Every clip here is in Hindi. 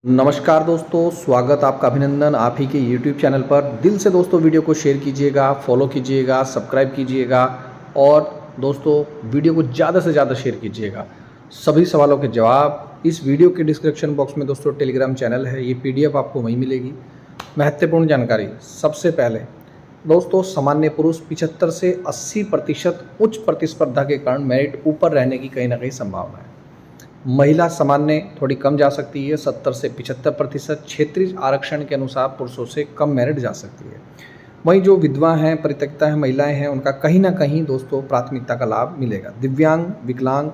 नमस्कार दोस्तों, स्वागत आपका अभिनंदन आप ही के YouTube चैनल पर। दिल से दोस्तों वीडियो को शेयर कीजिएगा, फॉलो कीजिएगा, सब्सक्राइब कीजिएगा और दोस्तों वीडियो को ज़्यादा से ज़्यादा शेयर कीजिएगा। सभी सवालों के जवाब इस वीडियो के डिस्क्रिप्शन बॉक्स में दोस्तों टेलीग्राम चैनल है, ये PDF आपको वहीं मिलेगी। महत्वपूर्ण जानकारी सबसे पहले दोस्तों, सामान्य पुरुष 75 से 80% उच्च प्रतिस्पर्धा के कारण मेरिट ऊपर रहने की कहीं ना कहीं संभावना है। महिला सामान्य थोड़ी कम जा सकती है, 70 से 75%। क्षेत्रीय आरक्षण के अनुसार पुरुषों से कम मेरिट जा सकती है। वहीं जो विधवा हैं, परित्यक्ता हैं, महिलाएं हैं, उनका कहीं ना कहीं दोस्तों प्राथमिकता का लाभ मिलेगा। दिव्यांग, विकलांग,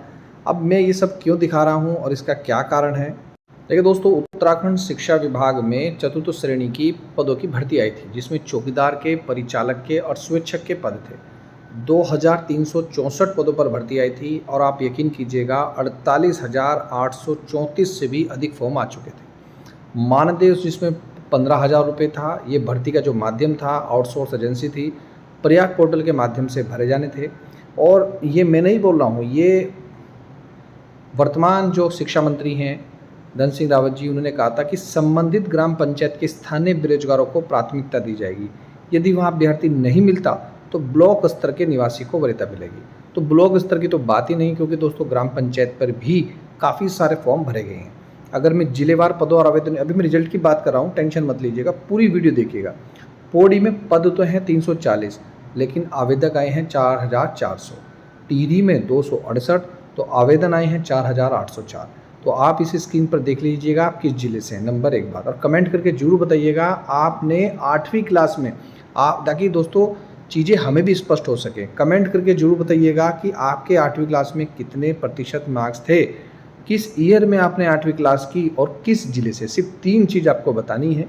अब मैं ये सब क्यों दिखा रहा हूँ और इसका क्या कारण है? देखिए दोस्तों, उत्तराखंड शिक्षा विभाग में चतुर्थ श्रेणी की पदों की भर्ती आई थी, जिसमें चौकीदार के, परिचालक के और स्वेच्छक के पद थे। 2364 पदों पर भर्ती आई थी और आप यकीन कीजिएगा 48,834 से भी अधिक फॉर्म आ चुके थे। मानदेय जिसमें 15,000 रुपये था। ये भर्ती का जो माध्यम था आउटसोर्स एजेंसी थी, प्रयाग पोर्टल के माध्यम से भरे जाने थे। और ये मैं नहीं बोल रहा हूँ, ये वर्तमान जो शिक्षा मंत्री हैं धन सिंह रावत जी, उन्होंने कहा था कि संबंधित ग्राम पंचायत के स्थानीय बेरोजगारों को प्राथमिकता दी जाएगी। यदि वहाँ अभ्यर्थी नहीं मिलता तो ब्लॉक स्तर के निवासी को वरीयता मिलेगी। तो ब्लॉक स्तर की तो बात ही नहीं, क्योंकि दोस्तों ग्राम पंचायत पर भी काफ़ी सारे फॉर्म भरे गए हैं। अगर मैं जिलेवार पदों और आवेदन, अभी मैं रिजल्ट की बात कर रहा हूँ, टेंशन मत लीजिएगा, पूरी वीडियो देखिएगा। पौड़ी में पद तो हैं 340, लेकिन आवेदक आए हैं 4,400। टिहरी में 268, तो आवेदन आए हैं 4,804। तो आप इस स्क्रीन पर देख लीजिएगा आप किस जिले से हैं, नंबर एक बात। और कमेंट करके जरूर बताइएगा आपने 8वीं क्लास में, आप ताकि दोस्तों चीज़ें हमें भी स्पष्ट हो सके। कमेंट करके जरूर बताइएगा कि आपके 8वीं क्लास में कितने प्रतिशत मार्क्स थे, किस ईयर में आपने 8वीं क्लास की और किस जिले से। सिर्फ 3 चीज़ आपको बतानी है।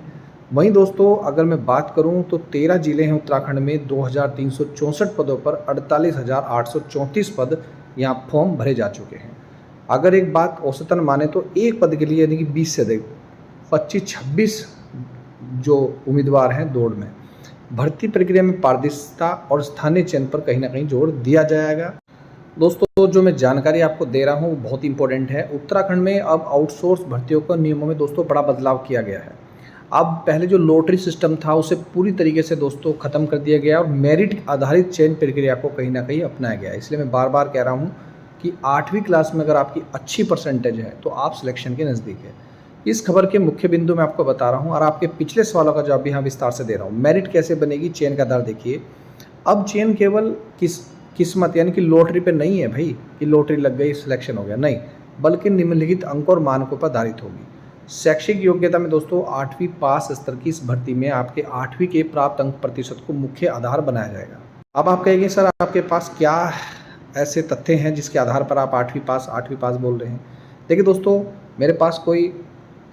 वहीं दोस्तों अगर मैं बात करूं तो 13 जिले हैं उत्तराखंड में। 2364 पदों पर 48,834 पद यहाँ फॉर्म भरे जा चुके हैं। अगर एक बात औसतन माने तो एक पद के लिए यानी कि 20 से अधिक 25-26 जो उम्मीदवार हैं दौड़ में। भर्ती प्रक्रिया में पारदर्शिता और स्थानीय चयन पर कहीं ना कहीं जोर दिया जाएगा। दोस्तों जो मैं जानकारी आपको दे रहा हूँ वो बहुत इंपॉर्टेंट है। उत्तराखंड में अब आउटसोर्स भर्तियों का नियमों में दोस्तों बड़ा बदलाव किया गया है। अब पहले जो लॉटरी सिस्टम था उसे पूरी तरीके से दोस्तों ख़त्म कर दिया गया और मेरिट आधारित चयन प्रक्रिया को कहीं ना कहीं अपनाया गया। इसलिए मैं बार बार कह रहा हूँ कि 8वीं क्लास में अगर आपकी अच्छी परसेंटेज है तो आप सिलेक्शन के नज़दीक है। इस खबर के मुख्य बिंदु मैं आपको बता रहा हूं और आपके पिछले सवालों का जवाब भी यहाँ विस्तार से दे रहा हूं। मेरिट कैसे बनेगी, चयन का दर देखिए। अब चयन केवल किस्मत यानी कि लॉटरी पे नहीं है भाई कि लॉटरी लग गई सिलेक्शन हो गया, नहीं, बल्कि निम्नलिखित अंक और मानकों पर आधारित होगी। शैक्षिक योग्यता में दोस्तों 8वीं पास स्तर की इस भर्ती में आपके 8वीं के प्राप्त अंक प्रतिशत को मुख्य आधार बनाया जाएगा। अब आप कहेंगे सर आपके पास क्या ऐसे तथ्य हैं जिसके आधार पर आप 8वीं पास बोल रहे हैं? देखिए दोस्तों, मेरे पास कोई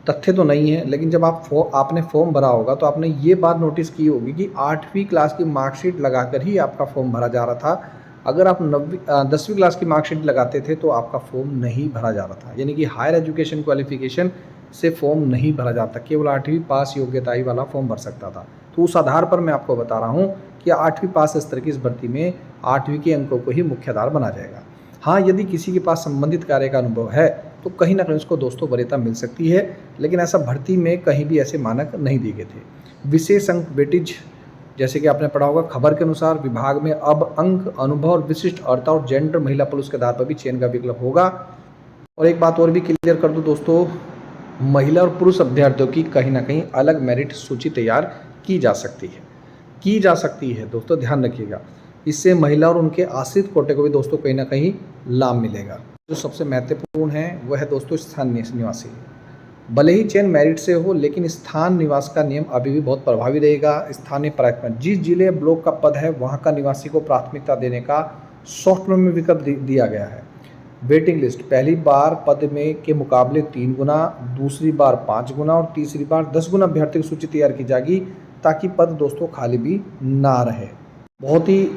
तथ्य तो नहीं है, लेकिन जब आपने फॉर्म भरा होगा तो आपने ये बात नोटिस की होगी कि 8वीं क्लास की मार्कशीट लगाकर ही आपका फॉर्म भरा जा रहा था। अगर आप 10वीं क्लास की मार्कशीट लगाते थे तो आपका फॉर्म नहीं भरा जा रहा था, यानी कि हायर एजुकेशन क्वालिफिकेशन से फॉर्म नहीं भरा जाता, केवल 8वीं पास योग्यता ही वाला फॉर्म भर सकता था। तो उस आधार पर मैं आपको बता रहा हूँ कि 8वीं पास स्तर की इस भर्ती में 8वीं के अंकों को ही मुख्य आधार बना जाएगा। हाँ, यदि किसी के पास संबंधित कार्य का अनुभव है तो कहीं ना कहीं उसको दोस्तों वरीयता मिल सकती है, लेकिन ऐसा भर्ती में कहीं भी ऐसे मानक नहीं दिए गए थे। विशेष अंक वेटेज, जैसे कि आपने पढ़ा होगा, खबर के अनुसार विभाग में अब अंक, अनुभव और विशिष्ट अर्हता और जेंडर, महिला पुरुष के आधार पर भी चयन का विकल्प होगा। और एक बात और भी क्लियर कर दूं दोस्तों, महिला और पुरुष अभ्यर्थियों की कहीं ना कहीं अलग मेरिट सूची तैयार की जा सकती है दोस्तों, ध्यान रखिएगा। इससे महिला और उनके आश्रित कोटे को भी दोस्तों कहीं ना कहीं लाभ मिलेगा। जो सबसे महत्वपूर्ण है वह है दोस्तों स्थानीय निवासी। भले ही चयन मेरिट से हो, लेकिन स्थान निवास का नियम अभी भी बहुत प्रभावी रहेगा। स्थानीय प्राथमिकता, जिस जिले ब्लॉक का पद है वहाँ का निवासी को प्राथमिकता देने का सॉफ्टवेयर में विकल्प दिया गया है। वेटिंग लिस्ट, पहली बार पद में के मुकाबले 3 गुना, दूसरी बार 5 गुना और तीसरी बार 10 गुना अभ्यर्थी की सूची तैयार की जाएगी, ताकि पद दोस्तों खाली भी ना रहे। बहुत ही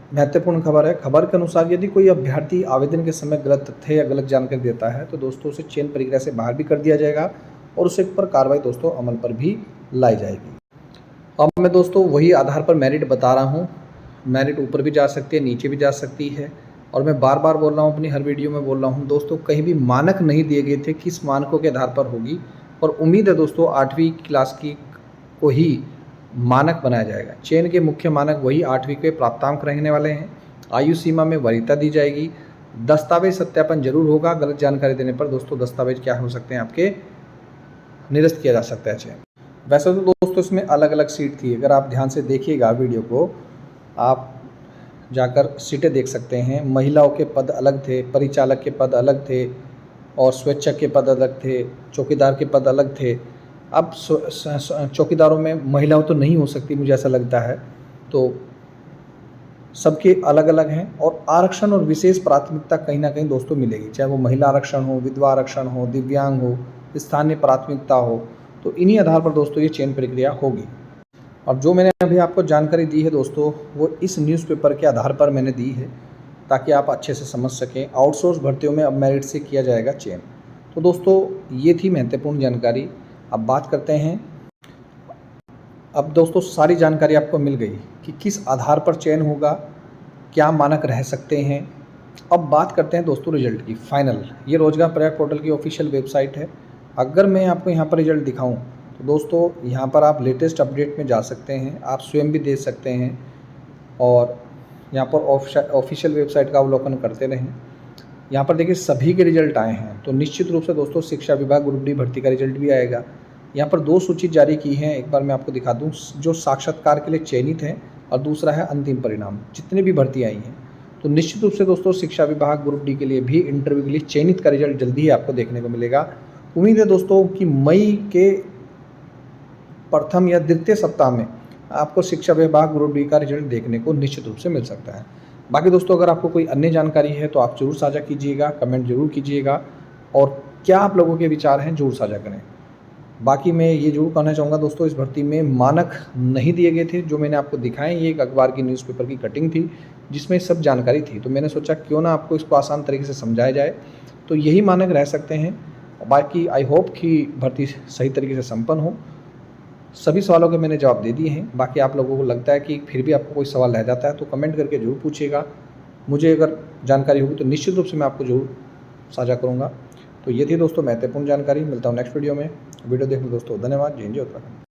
महत्वपूर्ण खबर है। खबर के अनुसार यदि कोई अभ्यर्थी आवेदन के समय गलत तथ्य या गलत जानकारी देता है तो दोस्तों उसे चयन प्रक्रिया से बाहर भी कर दिया जाएगा और उसे पर कार्रवाई दोस्तों अमल पर भी लाई जाएगी। अब मैं दोस्तों वही आधार पर मेरिट बता रहा हूँ। मेरिट ऊपर भी जा सकती है, नीचे भी जा सकती है। और मैं बार बार बोल रहा हूँ, अपनी हर वीडियो में बोल रहा हूँ दोस्तों, कहीं भी मानक नहीं दिए गए थे किस मानकों के आधार पर होगी। और उम्मीद है दोस्तों 8वीं क्लास की को ही मानक बनाया जाएगा। चयन के मुख्य मानक वही 8वीं के प्राप्तांक रहने वाले हैं। आयु सीमा में वरीयता दी जाएगी। दस्तावेज सत्यापन जरूर होगा। गलत जानकारी देने पर दोस्तों दस्तावेज क्या हो सकते हैं, आपके निरस्त किया जा सकता है चयन। वैसे तो दोस्तों इसमें अलग अलग सीट थी, अगर आप ध्यान से देखिएगा वीडियो को, आप जाकर सीटें देख सकते हैं। महिलाओं के पद अलग थे, परिचालक के पद अलग थे, और स्वेच्छक के पद अलग थे, चौकीदार के पद अलग थे। अब चौकीदारों में महिलाओं तो नहीं हो सकती, मुझे ऐसा लगता है, तो सबके अलग अलग हैं। और आरक्षण और विशेष प्राथमिकता कहीं ना कहीं दोस्तों मिलेगी, चाहे वो महिला आरक्षण हो, विधवा आरक्षण हो, दिव्यांग हो, स्थानीय प्राथमिकता हो, तो इन्हीं आधार पर दोस्तों ये चयन प्रक्रिया होगी। और जो मैंने अभी आपको जानकारी दी है दोस्तों, वो इस न्यूज़पेपर के आधार पर मैंने दी है, ताकि आप अच्छे से समझ सकें। आउटसोर्स भर्तियों में अब मेरिट से किया जाएगा चयन। तो दोस्तों ये थी महत्वपूर्ण जानकारी। अब बात करते हैं, अब दोस्तों सारी जानकारी आपको मिल गई कि किस आधार पर चयन होगा, क्या मानक रह सकते हैं। अब बात करते हैं दोस्तों रिजल्ट की, फाइनल। ये रोजगार प्रयाग पोर्टल की ऑफिशियल वेबसाइट है। अगर मैं आपको यहाँ पर रिजल्ट दिखाऊं तो दोस्तों यहाँ पर आप लेटेस्ट अपडेट में जा सकते हैं, आप स्वयं भी देख सकते हैं, और यहाँ पर ऑफिशियल वेबसाइट का अवलोकन करते रहें। यहाँ पर देखिए सभी के रिजल्ट आए हैं, तो निश्चित रूप से दोस्तों शिक्षा विभाग ग्रुप डी भर्ती का रिजल्ट भी आएगा। यहाँ पर 2 सूची जारी की हैं, एक बार मैं आपको दिखा दूँ, जो साक्षात्कार के लिए चयनित हैं, और दूसरा है अंतिम परिणाम। जितनी भी भर्ती आई हैं, तो निश्चित रूप से दोस्तों शिक्षा विभाग ग्रुप डी के लिए भी इंटरव्यू के लिए चयनित का रिजल्ट जल्दी ही आपको देखने को मिलेगा। उम्मीद है दोस्तों कि मई के प्रथम या द्वितीय सप्ताह में आपको शिक्षा विभाग ग्रुप डी का रिजल्ट देखने को निश्चित रूप से मिल सकता है। बाकी दोस्तों अगर आपको कोई अन्य जानकारी है तो आप जरूर साझा कीजिएगा, कमेंट जरूर कीजिएगा, और क्या आप लोगों के विचार हैं जरूर साझा करें। बाकी मैं ये जरूर कहना चाहूँगा दोस्तों, इस भर्ती में मानक नहीं दिए गए थे, जो मैंने आपको दिखाए। ये एक अखबार की न्यूज़पेपर की कटिंग थी जिसमें सब जानकारी थी, तो मैंने सोचा क्यों ना आपको इसको आसान तरीके से समझाया जाए। तो यही मानक रह सकते हैं। बाकी आई होप कि भर्ती सही तरीके से संपन्न हो। सभी सवालों के मैंने जवाब दे दिए हैं। बाकी आप लोगों को लगता है कि फिर भी आपको कोई सवाल रह जाता है तो कमेंट करके जरूर पूछिएगा। मुझे अगर जानकारी होगी तो निश्चित रूप से मैं आपको जरूर साझा करूँगा। तो ये थी दोस्तों महत्वपूर्ण जानकारी। मिलता हूँ नेक्स्ट वीडियो में। वीडियो देखने दोस्तों धन्यवाद। जय हिंद, जय उत्तराखंड।